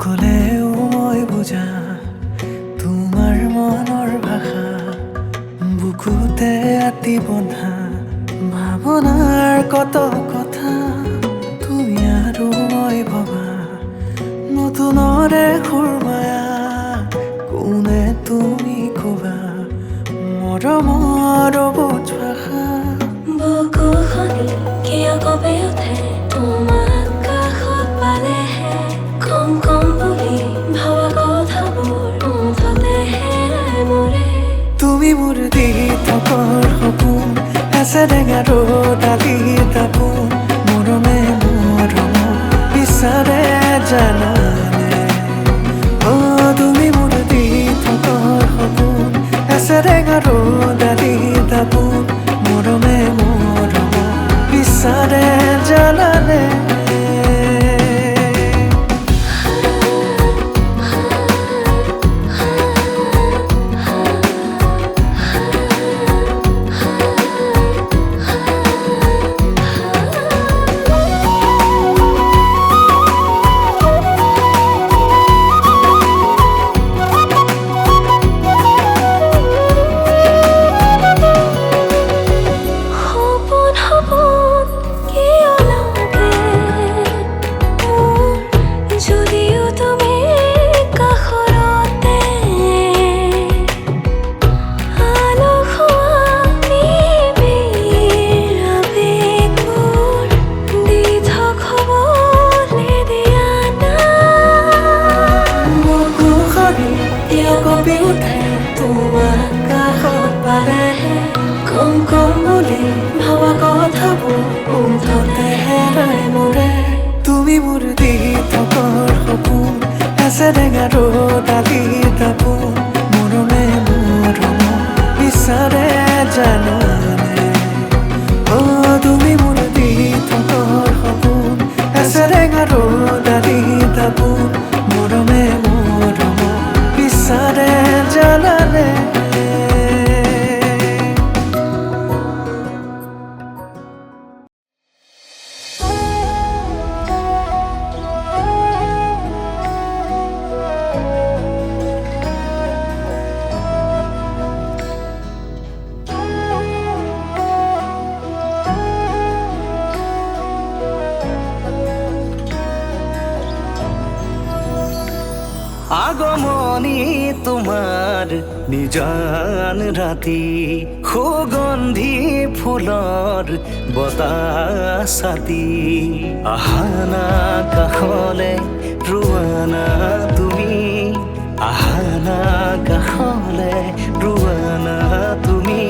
নকলেও মই বুজা তোমাৰ মনৰ ভাষা বুকুতে আতি বন্ধা ভাৱনাৰ কত কথা তুমি আৰু মই ভবা নতুনৰে সুৰমায়া কোনে তুমি কবা মৰমৰ বুজ ভাষা বুকুখনি কিয় কঁপি উঠে তোমাক কাষত পালেহে কম কম বুলি ভবা কথাবোৰ মুঠতে হেৰাই মৰে তুমি মোৰ দি থকৰ সপোন আছে টেঙা ডালি দাপোন মৰমে মৰম বিচাৰে জানানে অ তুমি মোৰ দি থকৰ সপোন আছে টেঙা ডালি দাপোন মৰমে মৰম বিচাৰে জানানে কঁপি উঠে তোমাৰ কাষত পালেহে কম কম বুলি ভবা কথাবোৰ মুঠতে হেৰাই মৰে তুমি মোৰ দি থকৰ সপোন আছে টেঙা ডালি দাপোন মৰমে মৰম বিচাৰে জানানে অ তুমি মোৰ দি থকৰ সপোন আছে টেঙা ডালি দাপোন মৰমে মৰম বিচাৰে জানানে আগমনী তোমাৰ নিজান ৰাতি সুগন্ধি ফুলৰ বতাহ ছাতি আহানা কাষলে ৰোৱানা তুমি আহানা কাষলে ৰোৱানা তুমি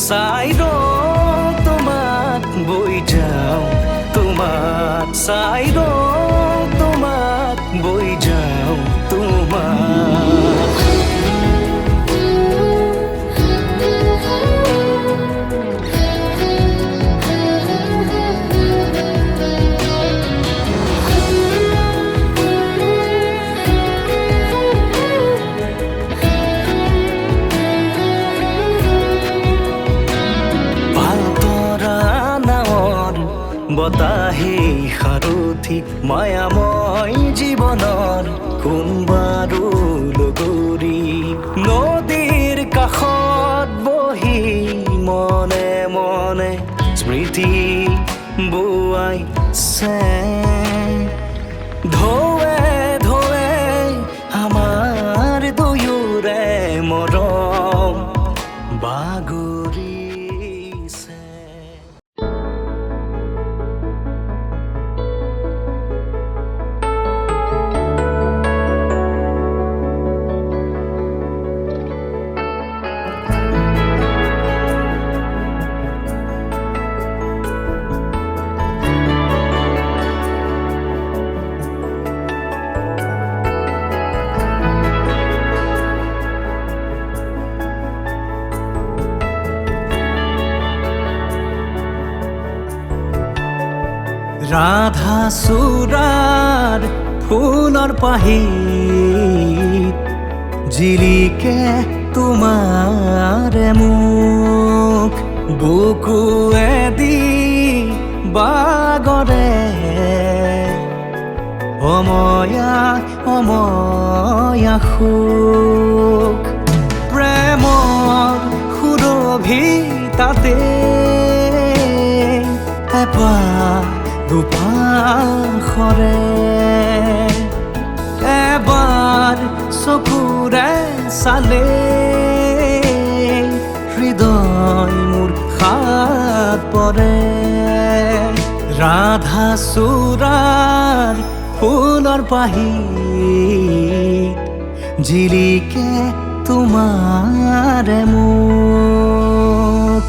চাই ৰওঁ তোমাক বৈ যাওঁ তোমাক চাই ৰওঁ তোমাক বৈ যাওঁ বতাহে সাৰথি মায়াময় জীৱনৰ কোনবাৰো লগৰী নদীৰ কাষত বহি মনে মনে স্মৃতি বোৱাইছে ঢৌৱে ঢৌৱে আমাৰ দুয়োৰে মৰম বাগৰিছে ৰাধা চূড়াৰ ফুলৰ পাহিত জিলিকে তোমাৰে মুখ বুকুৱেদি বাগৰে অময়া অময়া সুখ প্ৰেমৰ সুৰভিতাতে এপাহ দুপাশৰে এবাৰ চকুৰে চালে হৃদয় মোৰ খাত পৰে ৰাধা চূড়াৰ ফুলৰ পাহিত জিলিকে তোমাৰে মুখ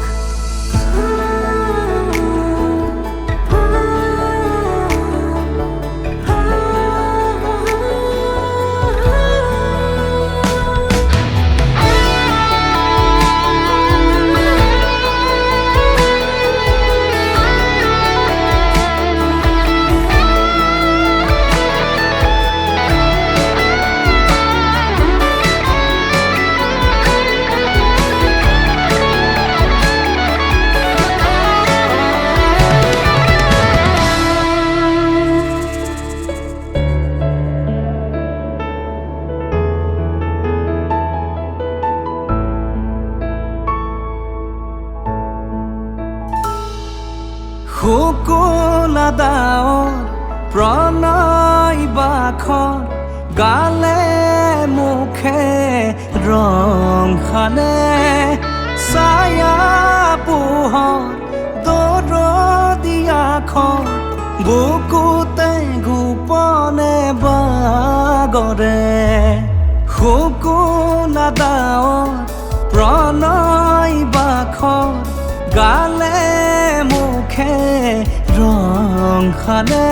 শুকুলা ডাৱৰ প্ৰণয় বাখৰ গালে মুখে ৰং সানে ছায়া পোহৰ দৰদিয়াখন বুকুতে গোপনে বাগৰে শুকুলা ডাৱৰ প্ৰণয় বাখৰ গালে মুখে ৰং সানে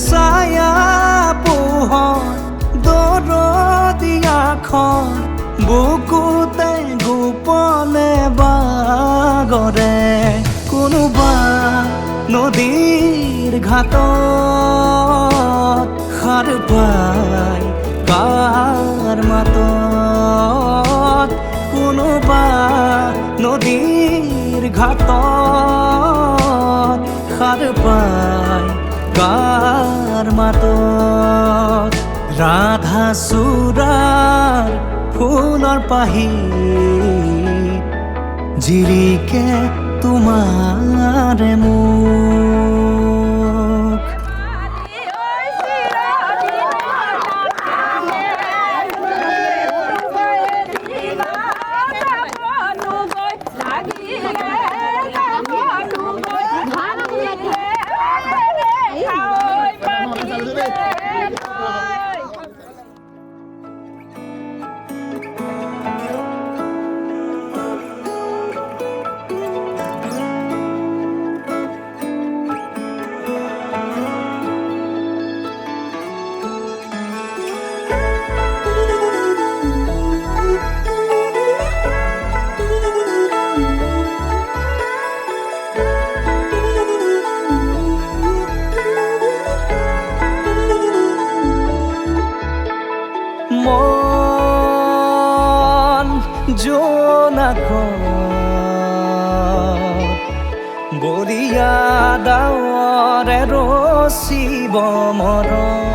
ছায়া পোহৰ দৰদিয়াখন বুকুতে গোপনে বাগৰে কোনোবা নদীৰ ঘাটত সাৰ পাই কাৰ মাতত কোনোবা নদীৰ ঘাটত সাৰ পাই কাৰ মাতত ৰাধা চূড়াৰ ফুলৰ পাহিত জিলিকে তোমাৰে মুখ মন জোনাকত বৰিয়া ডাৱৰে ৰচিব মৰম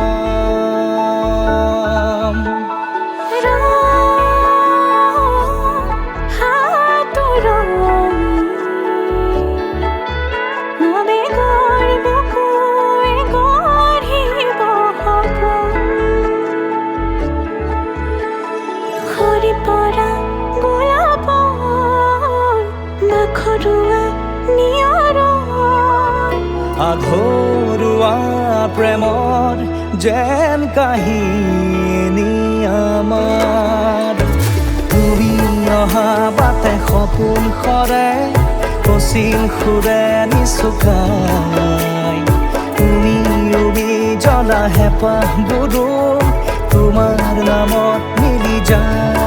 আধৰুৱা প্ৰেমৰ যেন কাহিনী আমাৰ তুমি অহা বাটে সপোন সৰে কচিল সুৰে নিচুকাই তুমি উবি জ্বলা হেঁপাহ বুদো তোমাৰ নামত মিলি যায়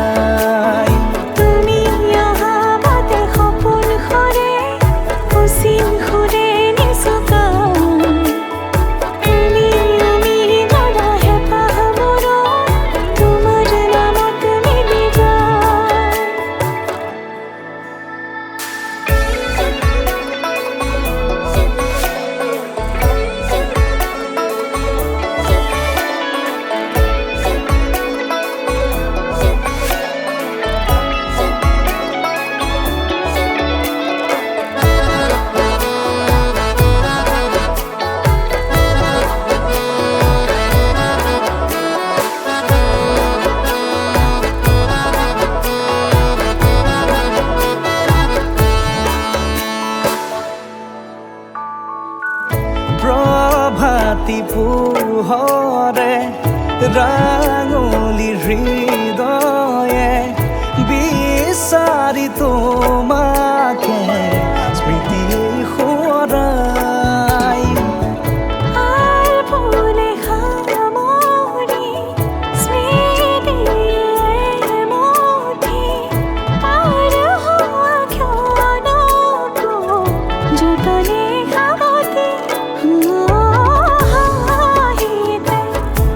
পোহৰে ৰাঙলী হৃদয়ে বিচাৰি তোমাকে স্মৃতি সোঁৱৰাই আৰ ভুলে খামনি স্মৃতিয়ে মুঠি পাৰ হোৱা ক্ষণকো যতনে সাৱটি হাঁহিতে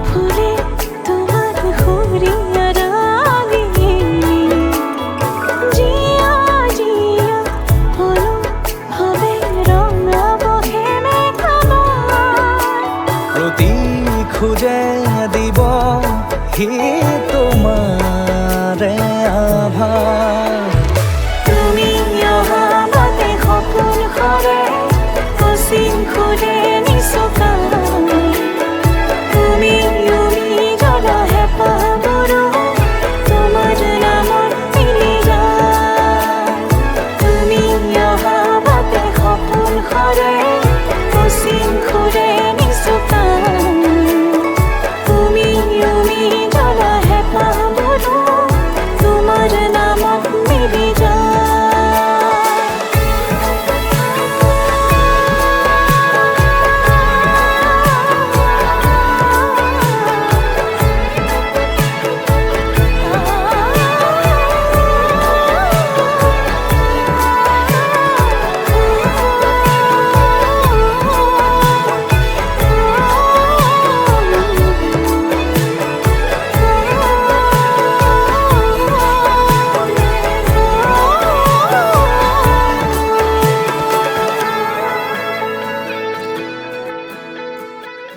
ফুলে তোমাক সুৰীয়া ৰাঙি জিয়া জিয়া হলো হবে ৰঙাবহে মেঘাবাৰ প্ৰতি খোজে দিব শীতল